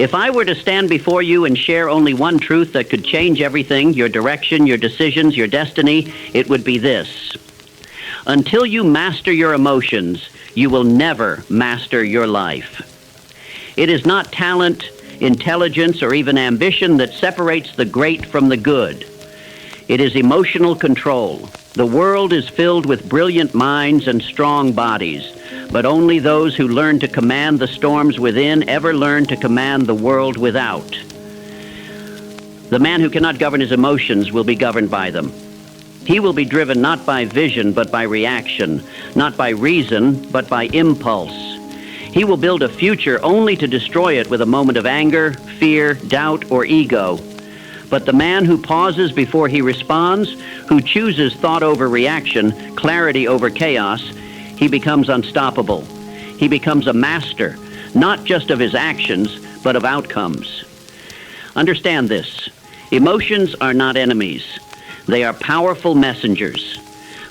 If I were to stand before you and share only one truth that could change everything, your direction, your decisions, your destiny, it would be this. Until you master your emotions, you will never master your life. It is not talent, intelligence, or even ambition that separates the great from the good. It is emotional control. The world is filled with brilliant minds and strong bodies, but only those who learn to command the storms within ever learn to command the world without. The man who cannot govern his emotions will be governed by them. He will be driven not by vision, but by reaction, not by reason, but by impulse. He will build a future only to destroy it with a moment of anger, fear, doubt, or ego. But the man who pauses before he responds, who chooses thought over reaction, clarity over chaos, he becomes unstoppable. He becomes a master, not just of his actions, but of outcomes. Understand this. Emotions are not enemies. They are powerful messengers,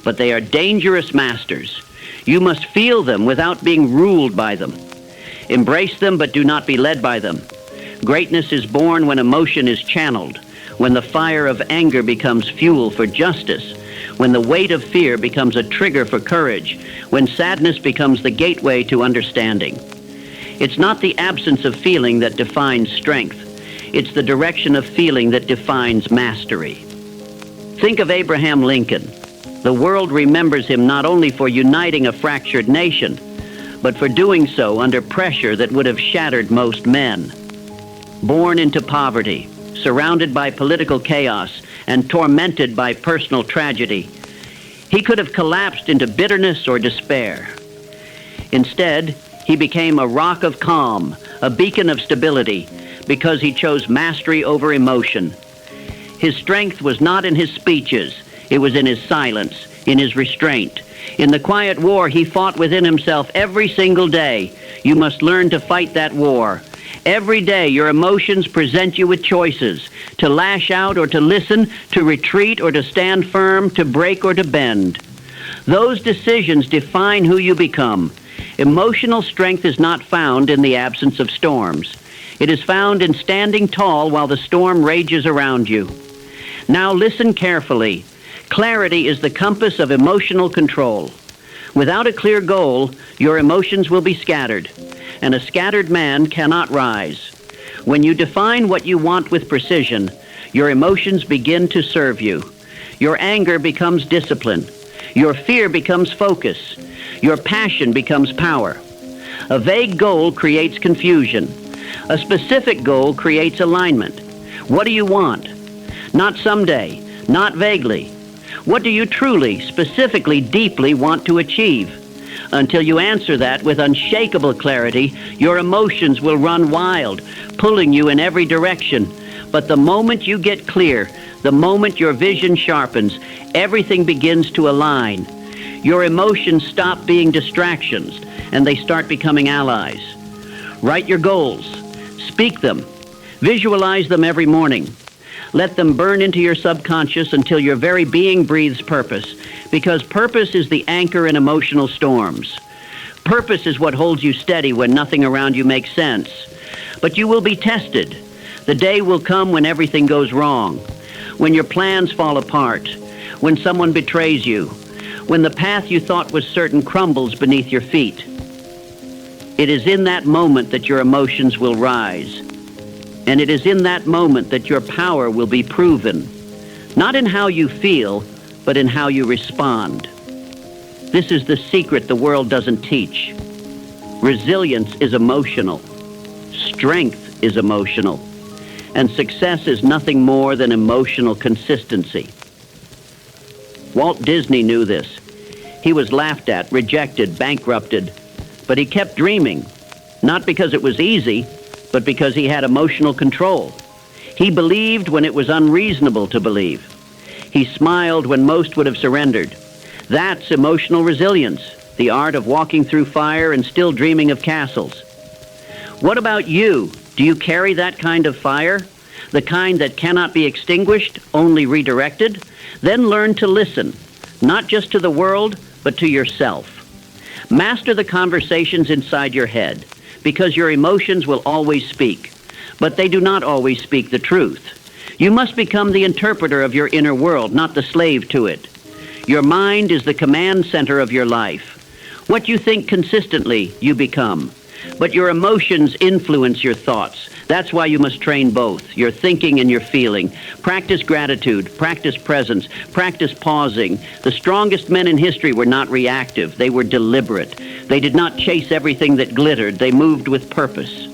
but they are dangerous masters. You must feel them without being ruled by them. Embrace them, but do not be led by them. Greatness is born when emotion is channeled, when the fire of anger becomes fuel for justice, when the weight of fear becomes a trigger for courage, when sadness becomes the gateway to understanding. It's not the absence of feeling that defines strength. It's the direction of feeling that defines mastery. Think of Abraham Lincoln. The world remembers him not only for uniting a fractured nation, but for doing so under pressure that would have shattered most men. Born into poverty, surrounded by political chaos, and tormented by personal tragedy, he could have collapsed into bitterness or despair. Instead, he became a rock of calm, a beacon of stability, because he chose mastery over emotion. His strength was not in his speeches, it was in his silence, in his restraint. In the quiet war he fought within himself every single day. You must learn to fight that war. Every day your emotions present you with choices, to lash out or to listen, to retreat or to stand firm, to break or to bend. Those decisions define who you become. Emotional strength is not found in the absence of storms. It is found in standing tall while the storm rages around you. Now listen carefully. Clarity is the compass of emotional control. Without a clear goal, your emotions will be scattered, and a scattered man cannot rise. When you define what you want with precision, your emotions begin to serve you. Your anger becomes discipline. Your fear becomes focus. Your passion becomes power. A vague goal creates confusion. A specific goal creates alignment. What do you want? Not someday, not vaguely. What do you truly, specifically, deeply want to achieve? Until you answer that with unshakable clarity, your emotions will run wild, pulling you in every direction. But the moment you get clear, the moment your vision sharpens, everything begins to align. Your emotions stop being distractions, and they start becoming allies. Write your goals. Speak them. Visualize them every morning. Let them burn into your subconscious until your very being breathes purpose, because purpose is the anchor in emotional storms. Purpose is what holds you steady when nothing around you makes sense. But you will be tested. The day will come when everything goes wrong, when your plans fall apart, when someone betrays you, when the path you thought was certain crumbles beneath your feet. It is in that moment that your emotions will rise. And it is in that moment that your power will be proven, not in how you feel, but in how you respond. This is the secret the world doesn't teach. Resilience is emotional. Strength is emotional. And success is nothing more than emotional consistency. Walt Disney knew this. He was laughed at, rejected, bankrupted, but he kept dreaming, not because it was easy, but because he had emotional control. He believed when it was unreasonable to believe. He smiled when most would have surrendered. That's emotional resilience, the art of walking through fire and still dreaming of castles. What about you? Do you carry that kind of fire? The kind that cannot be extinguished, only redirected? Then learn to listen, not just to the world, but to yourself. Master the conversations inside your head, because your emotions will always speak. but they do not always speak the truth. You must become the interpreter of your inner world, not the slave to it. Your mind is the command center of your life. What you think consistently, you become. But your emotions influence your thoughts. That's why you must train both, your thinking and your feeling. Practice gratitude, practice presence, practice pausing. The strongest men in history were not reactive. They were deliberate. They did not chase everything that glittered. They moved with purpose.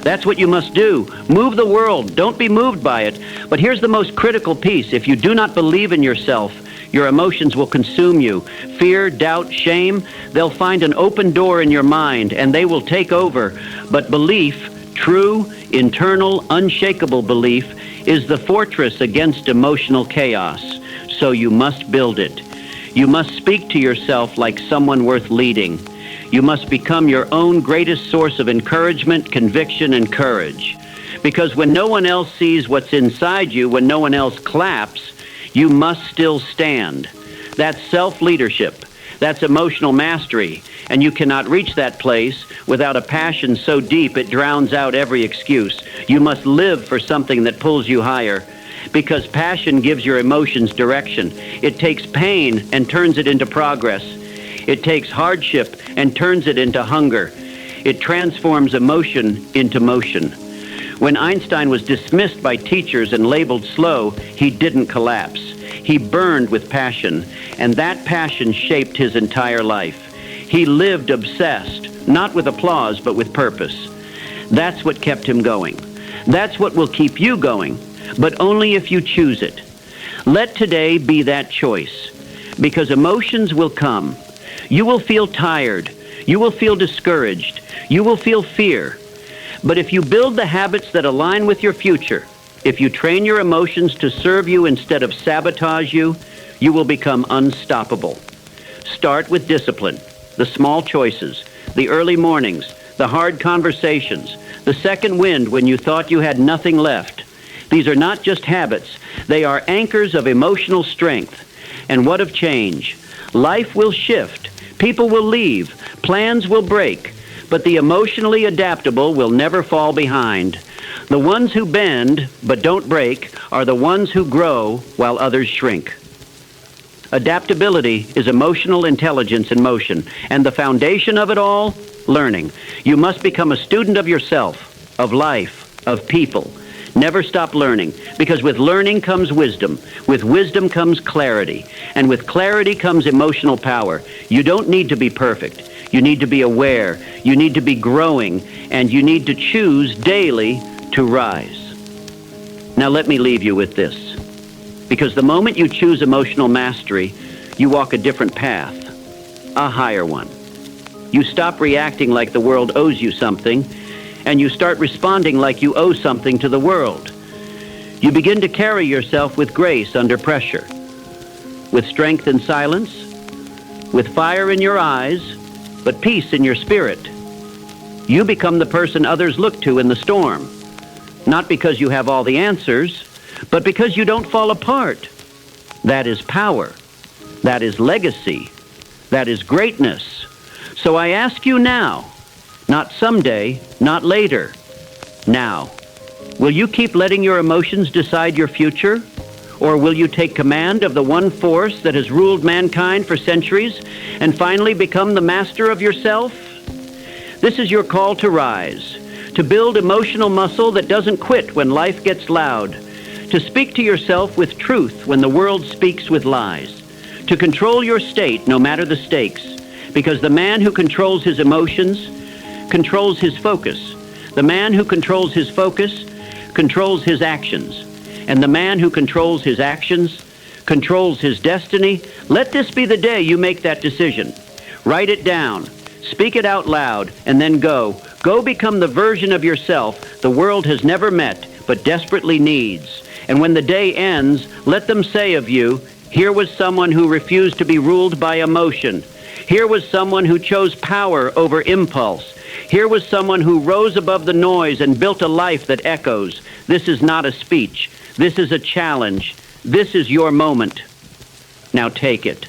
That's what you must do. Move the world. Don't be moved by it. But here's the most critical piece. If you do not believe in yourself, your emotions will consume you. Fear, doubt, shame, they'll find an open door in your mind and they will take over. But belief, true, internal, unshakable belief, is the fortress against emotional chaos. So you must build it. You must speak to yourself like someone worth leading. You must become your own greatest source of encouragement, conviction, and courage. Because when no one else sees what's inside you, when no one else claps, you must still stand. That's self-leadership. That's emotional mastery. And you cannot reach that place without a passion so deep it drowns out every excuse. You must live for something that pulls you higher. Because passion gives your emotions direction. It takes pain and turns it into progress. It takes hardship and turns it into hunger. It transforms emotion into motion. When Einstein was dismissed by teachers and labeled slow, he didn't collapse. He burned with passion, and that passion shaped his entire life. He lived obsessed, not with applause, but with purpose. That's what kept him going. That's what will keep you going, but only if you choose it. Let today be that choice, because emotions will come. You will feel tired. You will feel discouraged. You will feel fear. But if you build the habits that align with your future, if you train your emotions to serve you instead of sabotage you, you will become unstoppable. Start with discipline, the small choices, the early mornings, the hard conversations, the second wind when you thought you had nothing left. These are not just habits. They are anchors of emotional strength. And what of change? Life will shift. People will leave. Plans will break. But the emotionally adaptable will never fall behind. The ones who bend but don't break are the ones who grow while others shrink. Adaptability is emotional intelligence in motion, and the foundation of it all, learning. You must become a student of yourself, of life, of people. Never stop learning, because with learning comes wisdom. With wisdom comes clarity, and with clarity comes emotional power. You don't need to be perfect. You need to be aware. You need to be growing, and you need to choose daily to rise. Now let me leave you with this. Because the moment you choose emotional mastery, you walk a different path, a higher one. You stop reacting like the world owes you something, and you start responding like you owe something to the world. You begin to carry yourself with grace under pressure, with strength in silence, with fire in your eyes, but peace in your spirit. You become the person others look to in the storm, not because you have all the answers, but because you don't fall apart. That is power. That is legacy. That is greatness. So I ask you now, not someday, not later, now. Will you keep letting your emotions decide your future? Or will you take command of the one force that has ruled mankind for centuries and finally become the master of yourself? This is your call to rise, to build emotional muscle that doesn't quit when life gets loud, to speak to yourself with truth when the world speaks with lies, to control your state no matter the stakes, because the man who controls his emotions controls his focus. The man who controls his focus controls his actions. And the man who controls his actions controls his destiny. Let this be the day you make that decision. Write it down. Speak it out loud, and then go. Go become the version of yourself the world has never met but desperately needs. And when the day ends, let them say of you, here was someone who refused to be ruled by emotion. Here was someone who chose power over impulse. Here was someone who rose above the noise and built a life that echoes. This is not a speech. This is a challenge. This is your moment. Now take it.